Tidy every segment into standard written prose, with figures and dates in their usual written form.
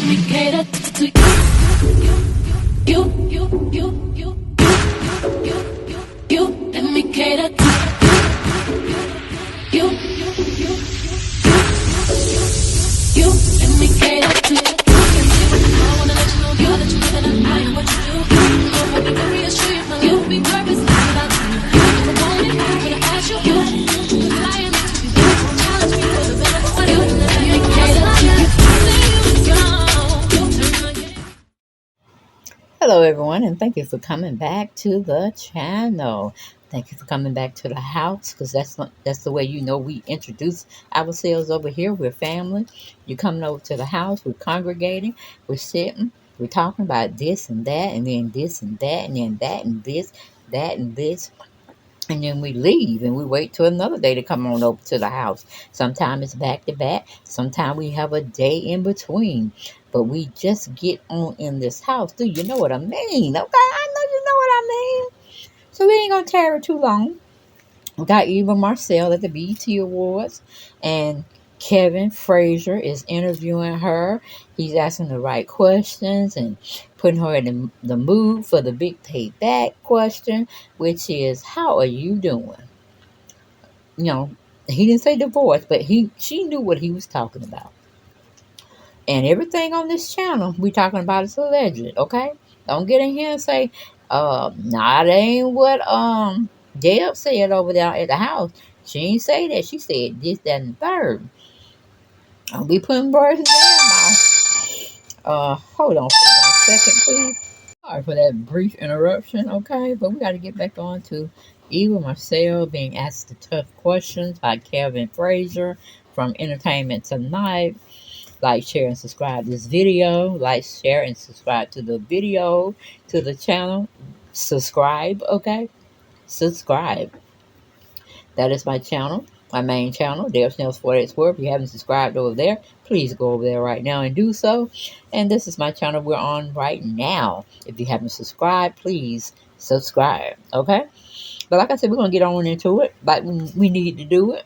me cater to you. Let me cater to you. Let me cater to you. I wanna let you know, girl, that you live in I am what you do. So I need to reassure you, my life will be purpose without you. If I want it, I'm gonna ask you. Flying into you, challenge me for the better for you. Let me cater to you. Hello, everyone, and thank you for coming back to the channel. Thank you for coming back to the house, because that's the way we introduce ourselves over here. We're family. You're coming over to the house. We're congregating. We're sitting. We're talking about this and that, and then this and that, and then that and this, that and this. And then we leave and we wait till another day to come on over to the house. Sometimes it's back to back. Sometimes we have a day in between. But we just get on in this house. Do you know what I mean? Okay, I know you know what I mean. So we ain't going to tarry too long. We got Eva Marcille at the BET Awards. And Kevin Frazier is interviewing her. He's asking the right questions and putting her in the mood for the big payback question, which is, how are you doing? You know, he didn't say divorce, but she knew what he was talking about. And everything on this channel we talking about is alleged, okay? Don't get in here and say, nah, that ain't what Deb said over there at the house. She ain't say that. She said this, that, and the third. I'll be putting words in their mouth. Hold on for 1 second, please. Sorry for that brief interruption, okay? But we got to get back on to Eva Marcille being asked the tough questions by Kevin Frazier from Entertainment Tonight. Like, share, and subscribe to this video. Like, share, and subscribe to the video, to the channel. Subscribe, okay? Subscribe. That is my channel, my main channel, Dale Snell's 48 World. If you haven't subscribed over there, please go over there right now and do so. And this is my channel we're on right now. If you haven't subscribed, please subscribe, okay? But like I said, we're going to get on into it like we need to do it.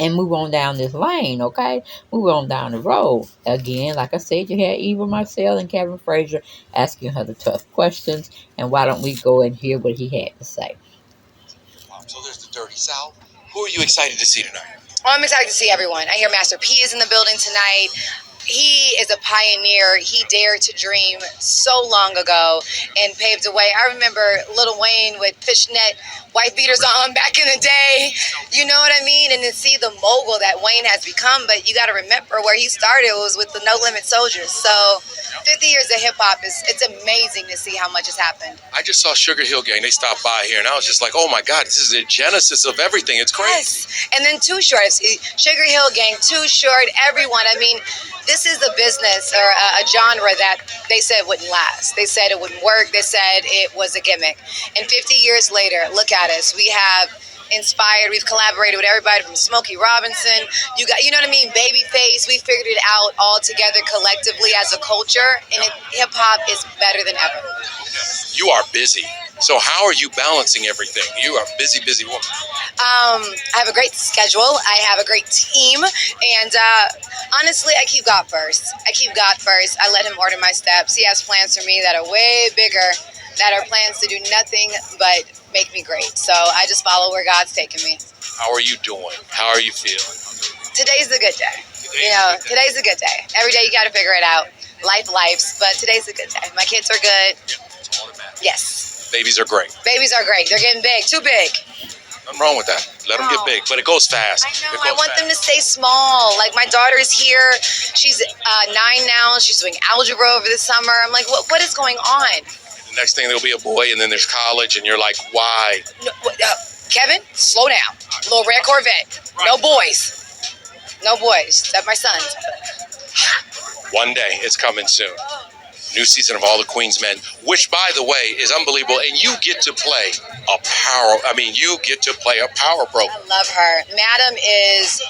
And move on down this lane, okay? Move on down the road. Again, like I said, you had Eva Marcille and Kevin Frazier asking her the tough questions. And why don't we go and hear what he had to say? So there's the Dirty South. Who are you excited to see tonight? Well, I'm excited to see everyone. I hear Master P is in the building tonight. He is a pioneer. He dared to dream so long ago and paved the way. I remember Lil Wayne with fishnet white beaters on back in the day. You know what I mean? And to see the mogul that Wayne has become. But you got to remember where he started was with the No Limit Soldiers. So 50 years of hip hop it's amazing to see how much has happened. I just saw Sugar Hill Gang. They stopped by here, and I was just like, oh my God, this is the genesis of everything. It's crazy. Yes. And then Too Short, Sugar Hill Gang, Too Short, everyone. I mean, this is a business or a genre that they said wouldn't last. They said it wouldn't work. They said it was a gimmick. And 50 years later, look at us. We have inspired. We've collaborated with everybody from Smokey Robinson. You know what I mean? Babyface. We figured it out all together collectively as a culture. And hip hop is better than ever. You are busy. So how are you balancing everything? You are a busy, busy woman. I have a great schedule. I have a great team. And honestly, I keep God first. I let him order my steps. He has plans for me that are way bigger, that are plans to do nothing but make me great. So I just follow where God's taking me. How are you doing? How are you feeling? Today's a good day. Today's a good day. Every day you got to figure it out. Life's, but today's a good day. My kids are good. That's all that matters. Yes. Babies are great. Babies are great.'re getting big. Too big. Nothing wrong with that. Let them get big, but it goes fast. I know. I want them to stay small. Like my daughter's here. She's 9 now. She's doing algebra over the summer. I'm like, what is going on? The next thing there'll be a boy, and then there's college, and you're like, why? No, Kevin, slow down. Little red Corvette. No boys. No boys. That's my son. One day, it's coming soon. New season of All the Queen's Men, which, by the way, is unbelievable. And you get to play a power pro. I love her. Madam is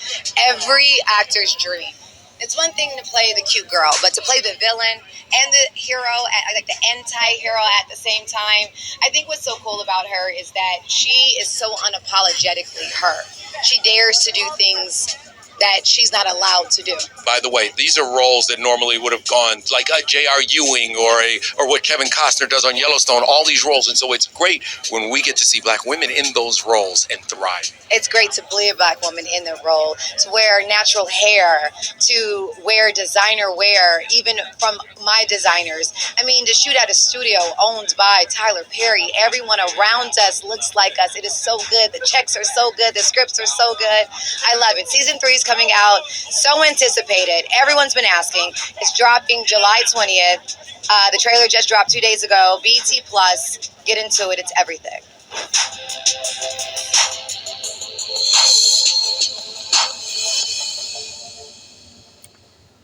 every actor's dream. It's one thing to play the cute girl, but to play the villain and the hero, like the anti-hero at the same time. I think what's so cool about her is that she is so unapologetically her. She dares to do things that she's not allowed to do. By the way, these are roles that normally would have gone like a J.R. Ewing or what Kevin Costner does on Yellowstone, all these roles. And so it's great when we get to see black women in those roles and thrive. It's great to be a black woman in the role, to wear natural hair, to wear designer wear, even from my designers. I mean, to shoot at a studio owned by Tyler Perry, everyone around us looks like us. It is so good. The checks are so good. The scripts are so good. I love it. Season 3 is coming out. So anticipated. Everyone's been asking. It's dropping July 20th. The trailer just dropped 2 days ago. BT Plus. Get into it. It's everything.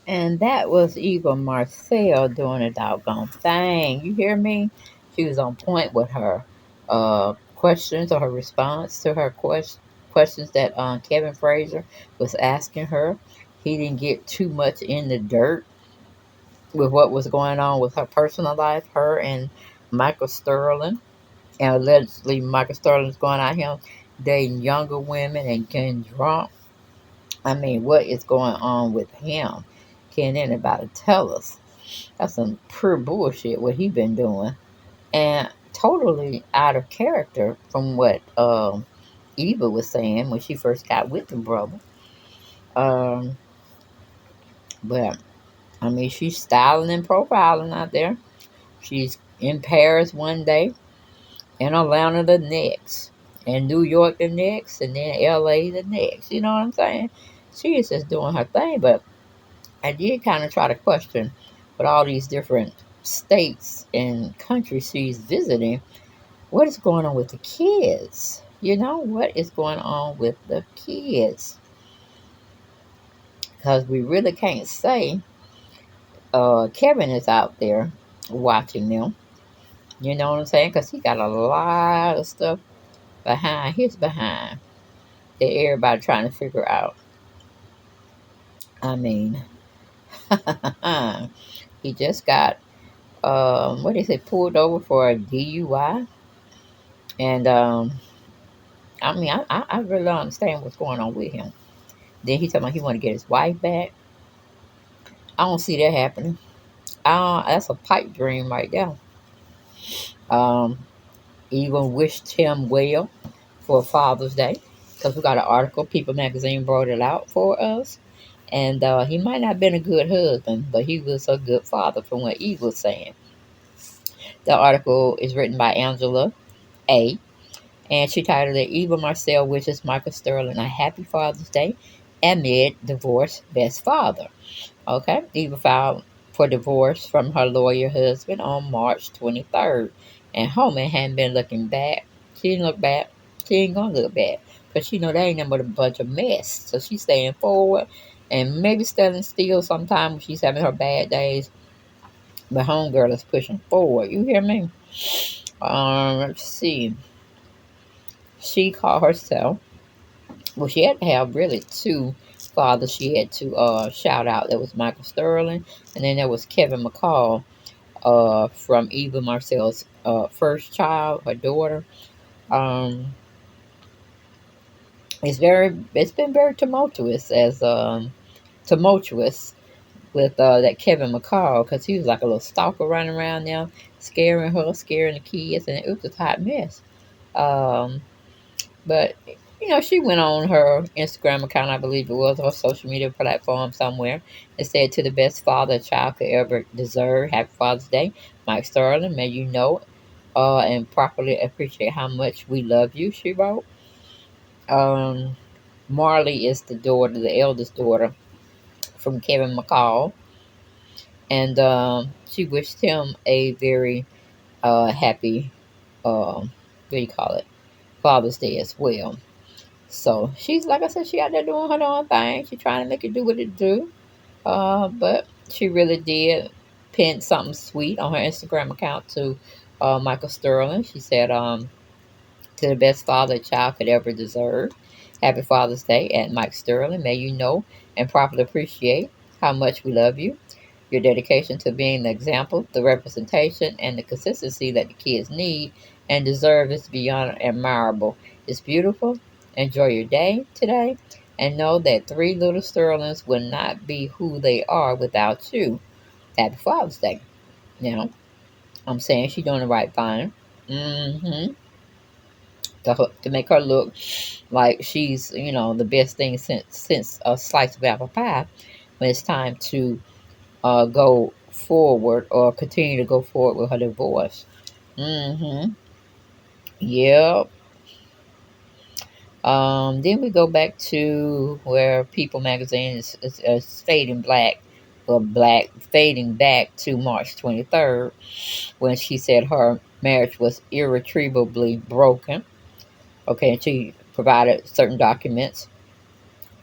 And that was Eva Marcille doing a doggone thing. You hear me? She was on point with her questions or her response to her questions that Kevin Frazier was asking her. He didn't get too much in the dirt with what was going on with her personal life, her and Michael Sterling. And allegedly, Michael Sterling's going out here dating younger women and getting drunk. I mean, what is going on with him? Can anybody tell us? That's some pure bullshit what he been doing. And totally out of character from what Eva was saying when she first got with the brother. But, I mean, she's styling and profiling out there. She's in Paris one day, in Atlanta the next, in New York the next, and then LA the next. You know what I'm saying? She is just doing her thing, but I did kind of try to question with all these different states and countries she's visiting, what is going on with the kids? You know, what is going on with the kids? Because we really can't say Kevin is out there watching them. You know what I'm saying? Because he got a lot of stuff behind that everybody trying to figure out. I mean, he just got, what is it, pulled over for a DUI. And, I mean, I really don't understand what's going on with him. Then he talking about he want to get his wife back. I don't see that happening. That's a pipe dream right there. Even wished him well for Father's Day, because we got an article, People Magazine brought it out for us. And he might not have been a good husband, but he was a good father from what Eve was saying. The article is written by Angela A. And she titled it, Eva Marcille wishes Michael Sterling a happy Father's Day amid divorce best father. Okay, Eva filed for divorce from her lawyer husband on March 23rd. And Holman hadn't been looking back. She didn't look back. She ain't gonna look back. Because she know they ain't nothing but a bunch of mess. So she's staying forward. And maybe standing still sometimes when she's having her bad days. But homegirl is pushing forward. You hear me? Let's see. She called herself, well, she had to have really two fathers she had to shout out. There was Michael Sterling, and then there was Kevin McCall from Eva Marcille's first child, her daughter. It's been very tumultuous with that Kevin McCall, because he was like a little stalker running around now, scaring her, scaring the kids, and it was a hot mess. But, you know, she went on her Instagram account, I believe it was, or social media platform somewhere, and said, to the best father a child could ever deserve, happy Father's Day. Mike Sterling, may you know and properly appreciate how much we love you, she wrote. Marley is the eldest daughter from Kevin McCall. And she wished him a very happy, what do you call it, Father's Day as well. So she's, like I said, she out there doing her own thing. She's trying to make it do what it do. But she really did pin something sweet on her Instagram account to Michael Sterling. She said, to the best father a child could ever deserve. Happy Father's Day at Mike Sterling. May you know and properly appreciate how much we love you. Your dedication to being the example, the representation, and the consistency that the kids need and deserve is beyond admirable. It's beautiful. Enjoy your day today. and know that three little Sterlings would not be who they are without you. Happy Father's Day. Now, I'm saying she's doing the right thing. Mm-hmm. To make her look like she's, the best thing since a slice of apple pie when it's time to go forward or continue to go forward with her divorce. Mm-hmm. Yep. Then we go back to where People magazine is fading black, or black fading back to March 23rd, when she said her marriage was irretrievably broken. Okay, and she provided certain documents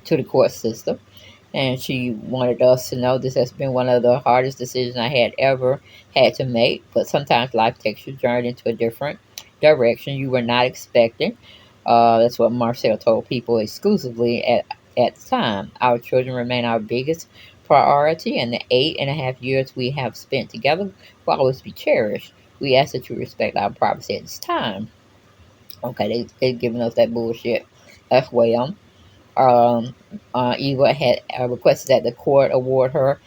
to the court system, and she wanted us to know this has been one of the hardest decisions I had ever had to make. But sometimes life takes you journey into a different direction you were not expecting. That's what Marcelle told People exclusively at the time. Our children remain our biggest priority, and the 8.5 years we have spent together will always be cherished. We ask that you respect our privacy at this time. Okay, they're giving us that bullshit as well. Eva had requested that the court award her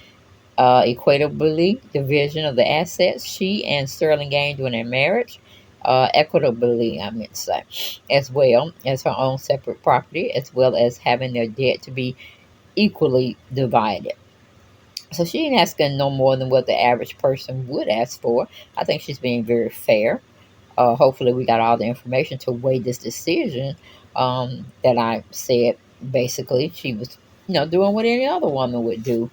equitably division of the assets she and Sterling gained during their marriage. Equitably, I meant to say, as well as her own separate property, as well as having their debt to be equally divided. So she ain't asking no more than what the average person would ask for. I think she's being very fair. Hopefully we got all the information to weigh this decision, that I said. Basically, she was, doing what any other woman would do.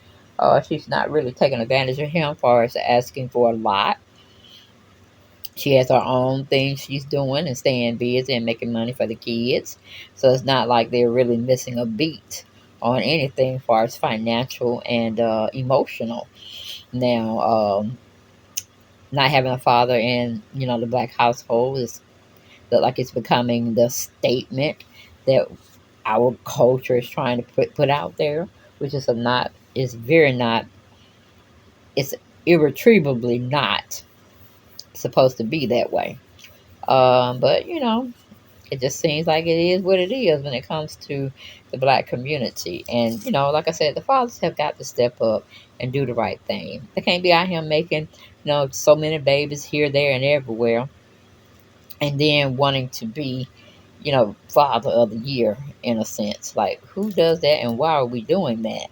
She's not really taking advantage of him, as far as asking for a lot. She has her own thing she's doing and staying busy and making money for the kids. So it's not like they're really missing a beat on anything as far as financial and emotional. Now, not having a father in, the black household is look like it's becoming the statement that our culture is trying to put out there, which is very not, it's irretrievably not supposed to be that way. But it just seems like it is what it is when it comes to the black community. And like I said, the fathers have got to step up and do the right thing. They can't be out here making so many babies here, there, and everywhere, and then wanting to be, father of the year, in a sense. Like, who does that, and why are we doing that?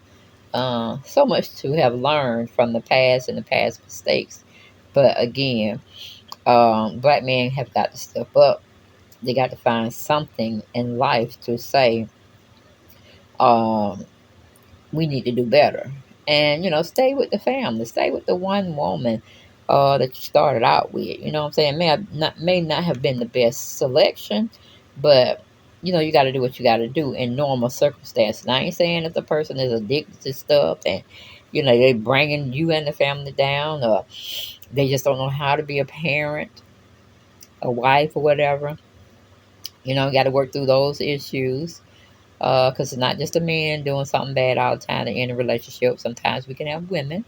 So much to have learned from the past and the past mistakes. But again, black men have got to step up. They got to find something in life to say, um, we need to do better. And, stay with the family. Stay with the one woman that you started out with. You know what I'm saying? May not have been the best selection, but, you got to do what you got to do in normal circumstances. And I ain't saying that the person is addicted to stuff and, they bringing you and the family down, or they just don't know how to be a parent, a wife, or whatever. You got to work through those issues. Because it's not just a man doing something bad all the time to end a relationship. Sometimes we can have women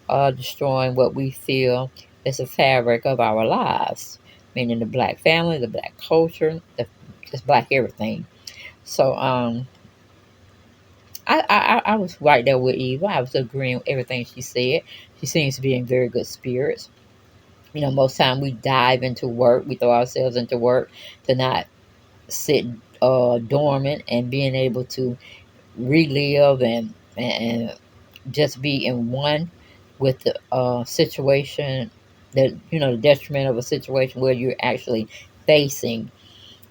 destroying what we feel is the fabric of our lives, meaning the black family, the black culture, just black everything. So I was right there with Eva. I was agreeing with everything she said. She seems to be in very good spirits. Most time we dive into work, we throw ourselves into work to not sit dormant, and being able to relive and just be in one with the situation, that the detriment of a situation where you're actually facing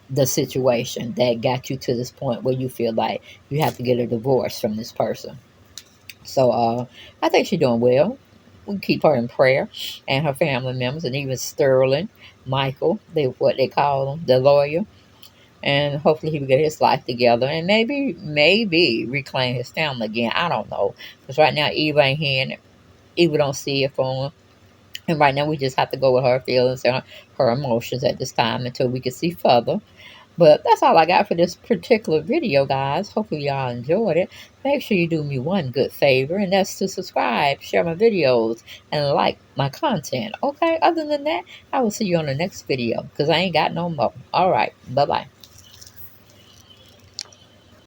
the situation that got you to this point where you feel like you have to get a divorce from this person. So I think she's doing well. We keep her in prayer, and her family members, and even Sterling Michael, what they call him, the lawyer. And hopefully he will get his life together and maybe reclaim his family again. I don't know, because right now Eva ain't hearing it. Eva don't see it for him, and right now we just have to go with her feelings and her emotions at this time until we can see further. But that's all I got for this particular video, guys. Hopefully y'all enjoyed it. Make sure you do me one good favor, and that's to subscribe, share my videos, and like my content. Okay, other than that, I will see you on the next video, because I ain't got no more. All right, bye-bye.